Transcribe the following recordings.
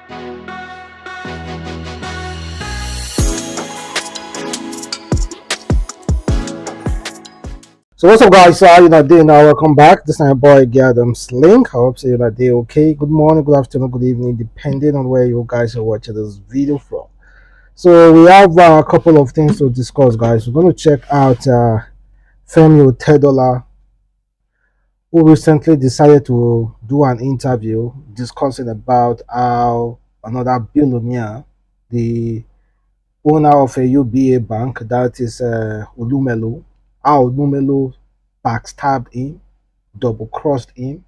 So what's up, guys? How you doing now? Welcome back. This is my boy Adamslink. I hope you're doing okay. Good morning, good afternoon, good evening, depending on where you guys are watching this video from. So we have a couple of things to discuss, guys. We're going to check out Femi Otedola, who recently decided to do an interview discussing about how another billionaire, the owner of a UBA bank, that is elumelu, how elumelu backstabbed him, double-crossed him,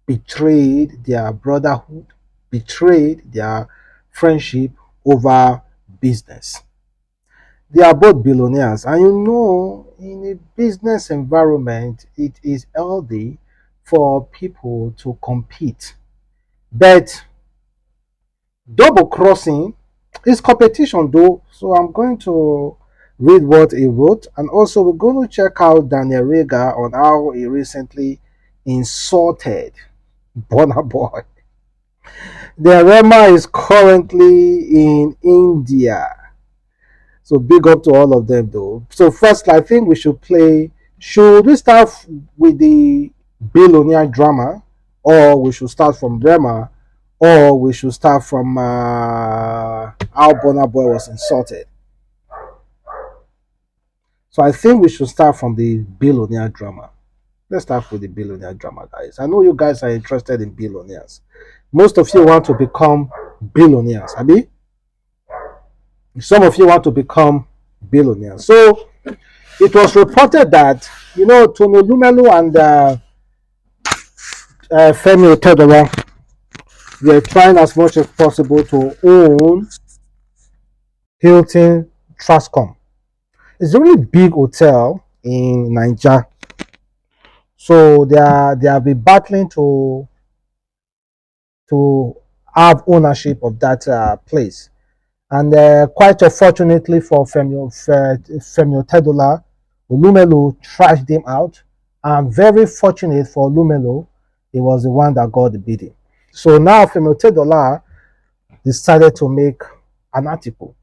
betrayed their brotherhood, betrayed their friendship over business. They are both billionaires, and in a business environment, it is healthy for people to compete. But double crossing is competition, though. So I'm going to read what he wrote, and also we're going to check out Regha on how he recently insulted Burna boy. The Rema is currently in India. So big up to all of them, though. So first, I think we should play. Should we start with the billionaire drama, or we should start from Rema, or we should start from how Burna boy was insulted? So I think we should start from the billionaire drama. Let's start with the billionaire drama, guys. I know you guys are interested in billionaires. Most of you want to become billionaires, Abi? Some of you want to become billionaires. So it was reported that, Tony Lumelu and Femi Otedola were trying as much as possible to own Hilton Trascom. It's a really big hotel in Nigeria. So they have been battling to have ownership of that place. And quite unfortunately for Femi Otedola, elumelu trashed him out. And very fortunate for elumelu, he was the one that got the bidding. So now Femi Otedola decided to make an article.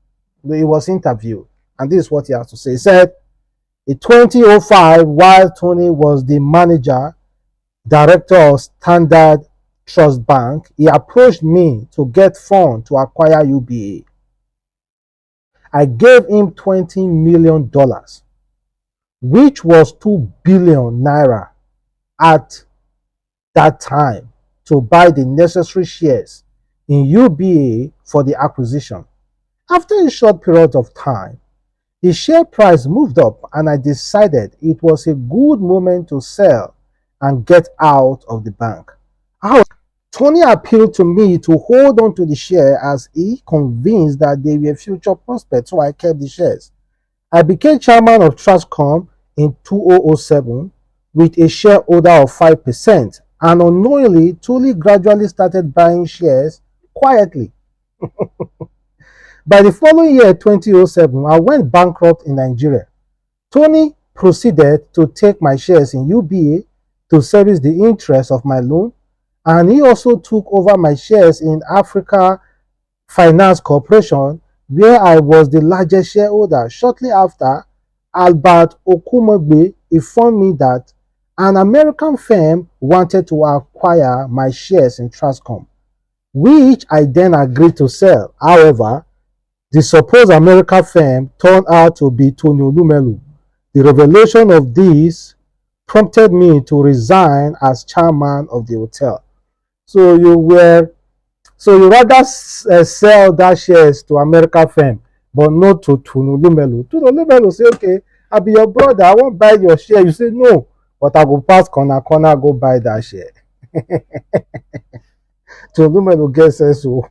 He was interviewed, and this is what he has to say. He said, in 2005, while Tony was the director of Standard Trust Bank, he approached me to get funds to acquire UBA. I gave him $20 million, which was 2 billion naira at that time, to buy the necessary shares in UBA for the acquisition. After a short period of time, the share price moved up, and I decided it was a good moment to sell and get out of the bank. Tony appealed to me to hold on to the share as he convinced that they were future prospects, so I kept the shares. I became chairman of Trustcom in 2007 with a shareholder of 5%, and unknowingly, Tony gradually started buying shares quietly. By the following year, 2007, I went bankrupt in Nigeria. Tony proceeded to take my shares in UBA to service the interest of my loan, and he also took over my shares in Africa Finance Corporation, where I was the largest shareholder. Shortly after, Albert Okumegbe informed me that an American firm wanted to acquire my shares in Trustcom, which I then agreed to sell. However, the supposed American firm turned out to be Tony Elumelu. The revelation of this prompted me to resign as chairman of the hotel. So you rather sell that shares to American firm, but not to Tony Elumelu. Tony Elumelu say, okay, I'll be your brother, I won't buy your share. You say, no, but I go pass corner, go buy that share. Tony Elumelu gets so.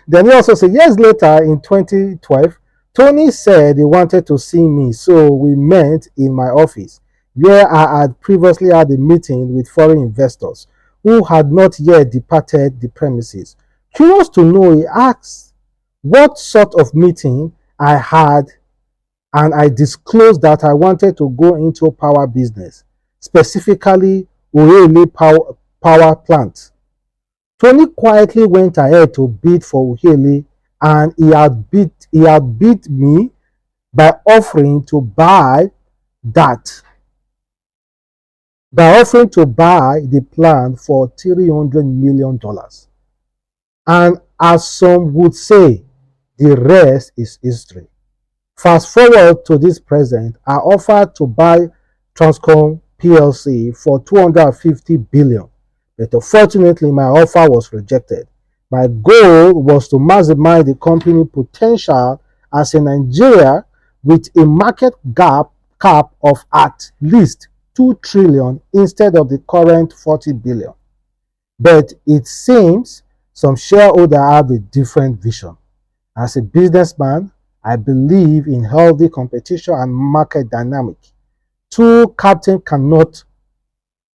Then he also said, years later in 2012, Tony said he wanted to see me, so we met in my office, where I had previously had a meeting with foreign investors who had not yet departed the premises. Curious to know, he asked what sort of meeting I had, and I disclosed that I wanted to go into power business, specifically oil power plant. Tony quietly went ahead to bid for Uhele, and he had beat me by offering to buy that the plant for $300 million. And as some would say, the rest is history. Fast forward to this present, I offered to buy Transcom PLC for 250 billion, but unfortunately my offer was rejected. My goal was to maximize the company potential as a Nigeria with a market cap of at least 2 trillion instead of the current 40 billion. But it seems some shareholders have a different vision. As a businessman, I believe in healthy competition and market dynamic. Two captains cannot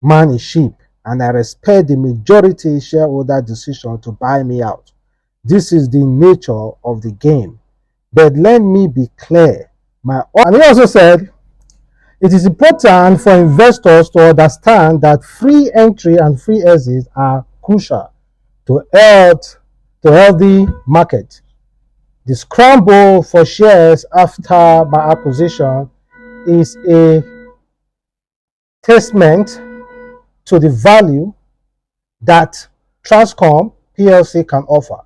man a ship, and I respect the majority shareholder decision to buy me out. This is the nature of the game. But let me be clear. And he also said it is important for investors to understand that free entry and free exit are crucial to healthy market. The scramble for shares after my acquisition is a testament to the value that Transcom PLC can offer,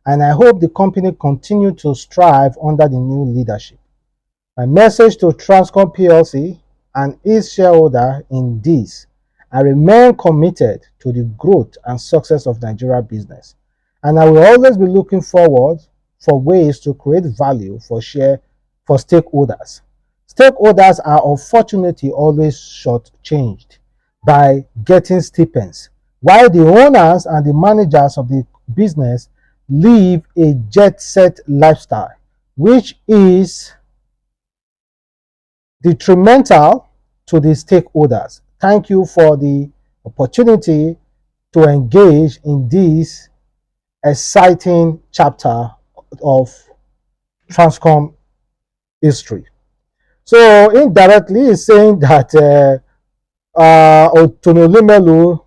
and I hope the company continue to strive under the new leadership. My message to Transcom PLC and its shareholder in this: I remain committed to the growth and success of Nigeria business, and I will always be looking forward for ways to create value for stakeholders. Stakeholders are unfortunately always shortchanged by getting stipends, while the owners and the managers of the business live a jet set lifestyle, which is detrimental to the stakeholders. Thank you for the opportunity to engage in this exciting chapter of Transcom history. So indirectly, it's saying that elumelu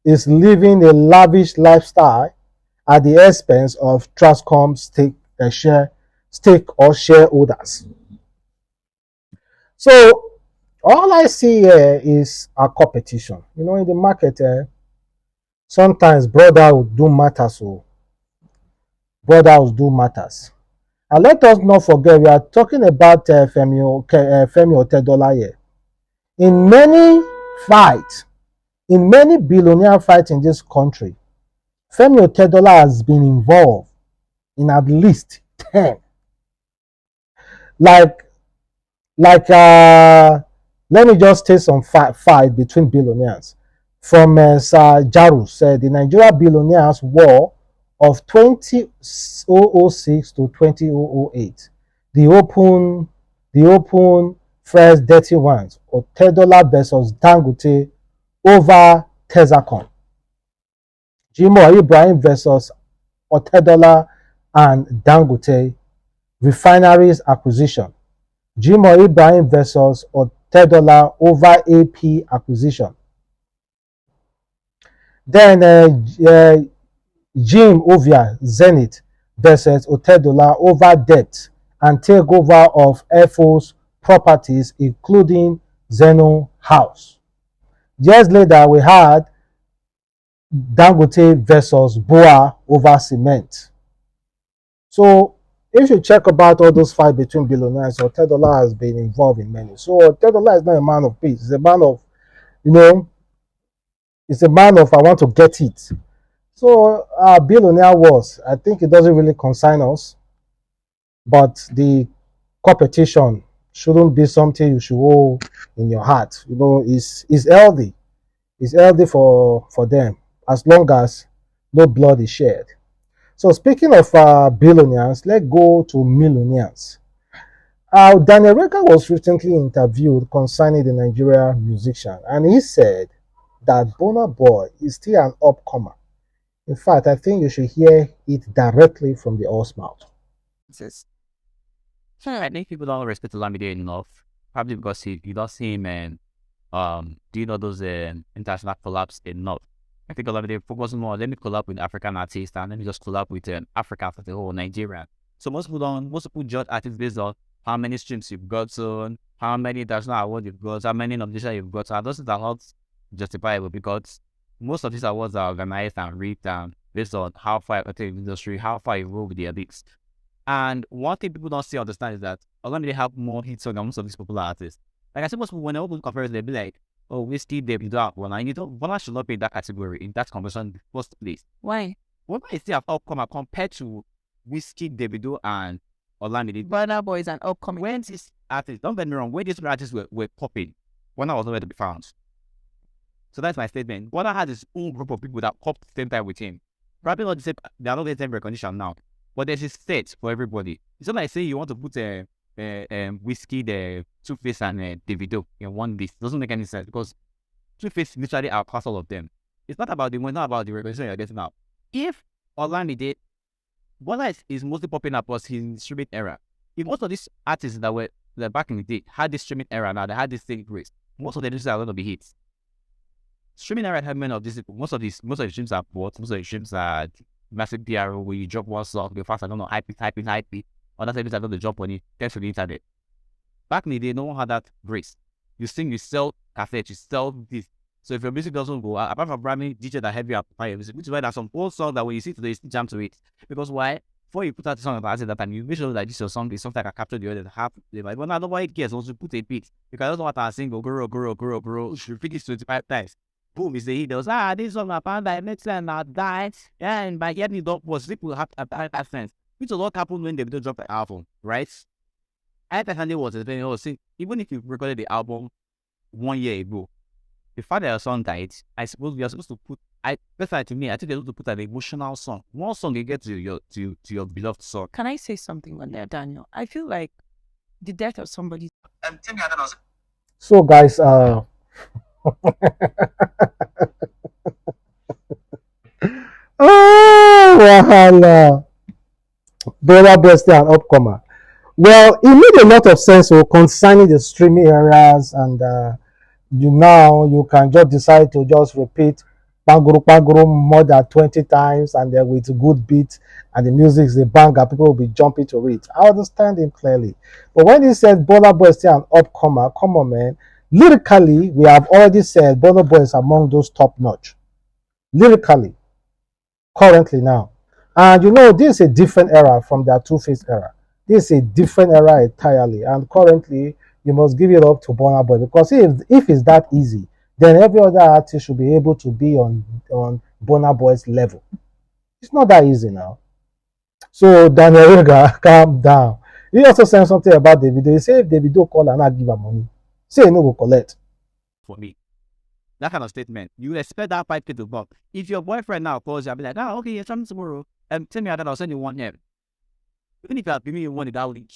is living a lavish lifestyle at the expense of Transcom stake or shareholders. So all I see here is a competition. In the market, sometimes brotherhood do matters. So brotherhood do matters. And let us not forget, we are talking about Femi Otedola here. In many billionaire fights in this country, Femi Otedola has been involved in at least 10. Like let me just take some fight between billionaires. From Sir Jaru said the Nigeria billionaires war of 2006 to 2008. The open first dirty ones. Otedola versus Dangote over Texacom. Jimoh Ibrahim versus Otedola and Dangote refineries acquisition. Jimoh Ibrahim versus Otedola over AP acquisition. Then Jim Ovia Zenith versus Otedola over debt and takeover of FO's properties, including Zeno House. Years later, we had Dangote versus Boa over cement. So if you check about all those fights between billionaires, Otedola has been involved in many. So Otedola is not a man of peace. He's a man of, I want to get it. So billionaire wars, I think it doesn't really concern us, but the competition shouldn't be something you should hold in your heart. It's healthy. It's healthy for them as long as no blood is shed. So speaking of billionaires, let's go to millionaires. Daniel Regha was recently interviewed concerning the Nigerian musician, and he said that Burna Boy is still an upcomer. In fact, I think you should hear it directly from the horse mouth. I think people don't respect Olamide enough, probably because you don't see him and doing all those international collabs enough. I think a lot of them focus more. Let me collab with African artists and let me just collab with Africa as a whole, Nigeria. So most people judge artists based on how many streams you've gotten, how many international awards you've got, how many nominations you've got. And those things are not justifiable because most of these awards are organized and rigged and based on how far you enter the industry, how far you roll with the elites. And one thing people don't see understand is that although they have more hits on most of these popular artists. Like I said, most people when they open comparison, they'll be like, oh, Whiskey, Davido, Burna. And you don't, Burna should not be in that category, in that conversation in the first place. Why? Burna is still an upcomer compared to Whiskey, Davido, and Olamide. Burna Boy is an upcoming. When these artists, don't get me wrong, when these artists were popping, Burna was nowhere to be found. So that's my statement. Burna had his own group of people that popped at the same time with him. Probably not the same, they are not the same recognition now. But there's a set for everybody. It's not like say you want to put Whiskey, the Two-Face, and Davido in one list. It doesn't make any sense because Two-Face literally outclass all of them. It's not about the money, not about the recognition you're getting now. If Olamide, Burna is mostly popping up was his streaming era. If most of these artists that were back in the day had this streaming era now, they had this thing grace, most of them are going to be hits. Streaming era had many of these people. Most of the streams are bought, most of the streams are massive PRO where you drop one song, the fast, I don't know, hype it. Other things I don't know, jump on it, thanks to the internet. Back in the day, no one had that grace. You sing, you sell cassettes, you sell this. So if your music doesn't go, apart from Grammy, DJ that heavy up fire music, which is why there's some old songs that when you see today, you still jam to it. Because why? Before you put out the song about that time, you make sure that this your song is something that can capture the audience half the vibe. But now nobody cares, also put a beat. Because that's what I sing, go, grow. You repeat this 25 times. Boom, is the hit. There was, this song about that next time I die. Yeah, and by getting it up was people have that sense. Which a lot happened when they don't drop the album, right? I personally was saying, even if you recorded the album 1 year ago, the fact that your song died, I suppose we are supposed to put personally to me, I think they're supposed to put an emotional song. One song you get to your beloved song. Can I say something on there, Daniel? I feel like the death of somebody. Tell me, I don't know. So guys, wahala. Brother Breast and upcomer. Well, it made a lot of sense concerning the streaming areas, and you can just decide to just repeat paguru more than 20 times, and then with good beat, and the music is a banger, people will be jumping to it. I understand him clearly. But when he said Burna Boy is still an upcomer, come on, man. Lyrically, we have already said Burna Boy is among those top notch. Lyrically, currently now. And this is a different era from their Two-Face era. This is a different era entirely. And currently, you must give it up to Burna Boy, because if it's that easy, then every other artist should be able to be on Burna Boy's level. It's not that easy now. So Daniel Regha, calm down. You also said something about Davido. You say if Davido call and not give her money, say no go collect. For me, that kind of statement, you expect that 5K to bump. If your boyfriend now calls you, I'll be like, okay, you're coming tomorrow. Tell me that I'll send you 1M. Even if you have given me 1 that week,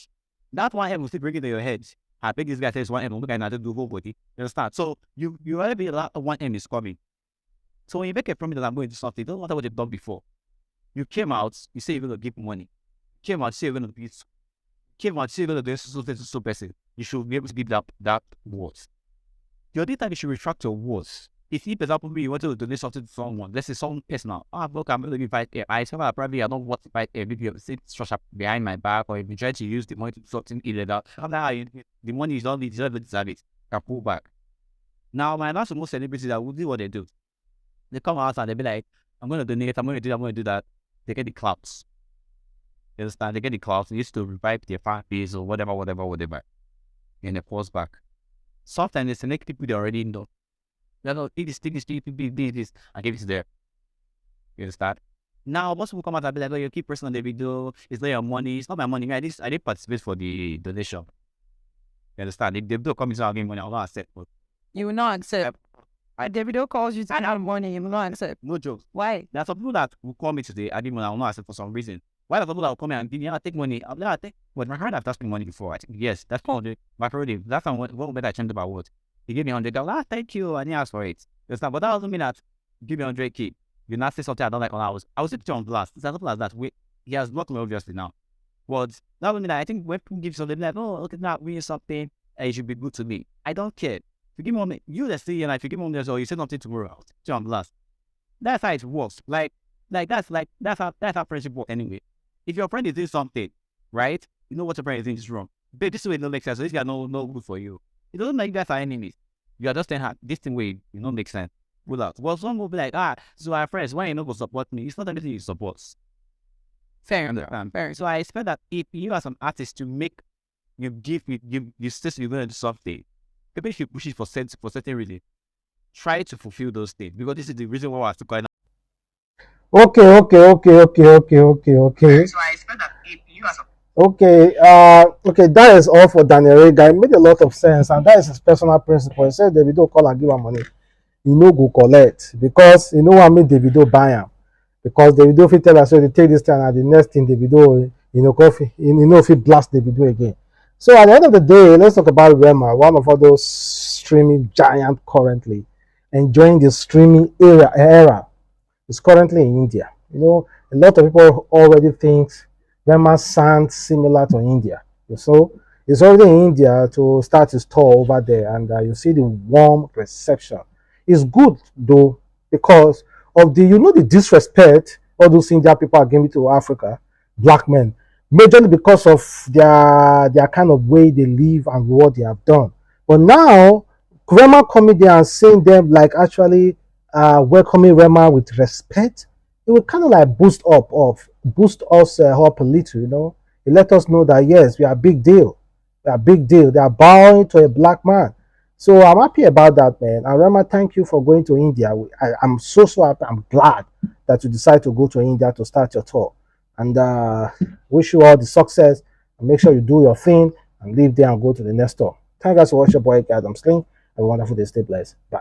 that 1M will still bring it to your head. I think this guy says 1M, I'm looking at do whole body. You understand? So you already a 1M is coming. So when you make a promise that I'm going to do something, it doesn't matter what you've done before. You came out, you say you're going to give money. You came out, say you're going to be. Came out, say you're going to do so person. You should be able to give that words. The other time you should retract your words. If for example, you want to donate something to someone, let's say someone personal. Look, I'm going to give 5M. I tell her probably I don't want 5M. Maybe you have a structure behind my back, or if you try to use the money to do something illegal. The money is not deserve it. Can pull back. Now, my last most celebrities that will do what they do. They come out and they be like, I'm going to donate, I'm going to do that. They get the clouds. You understand? They get the clouds. They used to revive their fan base or whatever. And they pause back. Sometimes they select people they already know. They know, this, and give it to them. You understand? Now, most people come out and be like, oh, you keep pressing on the video, it's not your money, it's not my money. I did participate for the donation. You understand? If they don't come into our game money, I'll not accept. But You will not accept. Davido calls you to have money, you will not accept. no jokes. Why? There are some people that will call me today, I didn't money, I will not accept for some reason. Why are some people that will come here and give me, I take money, I'll not take. But my friend have asked me money before. I think, yes, that's called my prerogative. That's what better I changed about what. He gave me $100. Thank you, and he asked for it. But that doesn't mean that give me 100K. You not say something I don't like on hours. I was sitting on blast. It's something like that. He has blocked me obviously now. But that doesn't mean that I think when people give something like, oh, look at that, we something, it should be good to me. I don't care. If you give me money, you let's see, and if you give me money, or you say something tomorrow, I'll sit you on blast. That's how it works. That's how friendship works anyway. If your friend is doing something, right? You know what your friend is doing is wrong. But this way no make sense. So this guy no good for you. It doesn't make you guys are enemies. You are just saying this thing way, you know, make sense. Pull out. Well, some will be like, so our friends, why you not go support me? It's not anything you support. Fair enough. Fair. So I expect that if you are some artist to make you say you're going to do something, maybe if you push it for certain reason, try to fulfill those things because this is the reason why I have to go. Okay. So I expect that if you are some Okay, that is all for Daniel Regha. It made a lot of sense, and that is his personal principle. He said Davido call and give am money, he no go collect because he no wan make Davido buy am. Because Davido fit tell us so they take this time and the next thing Davido, fit blast Davido again. So at the end of the day, let's talk about Rema, one of all those streaming giant currently enjoying the streaming era is currently in India. A lot of people already think Rema sounds similar to India. So it's already in India to start his tour over there, and you see the warm reception. It's good though because of the disrespect all those Indian people are giving to Africa, black men, majorly because of their kind of way they live and what they have done. But now Rema coming there and seeing them like actually welcoming Rema with respect, it would kind of like boost us up a little, It let us know that yes, we are a big deal. We are a big deal. They are bowing to a black man. So I'm happy about that, man. And Rema, thank you for going to India. I'm so happy. I'm glad that you decided to go to India to start your tour. And wish you all the success. And make sure you do your thing and leave there and go to the next tour. Thank you guys for watching your boy Adamslink. Have a wonderful day. Stay blessed. Bye.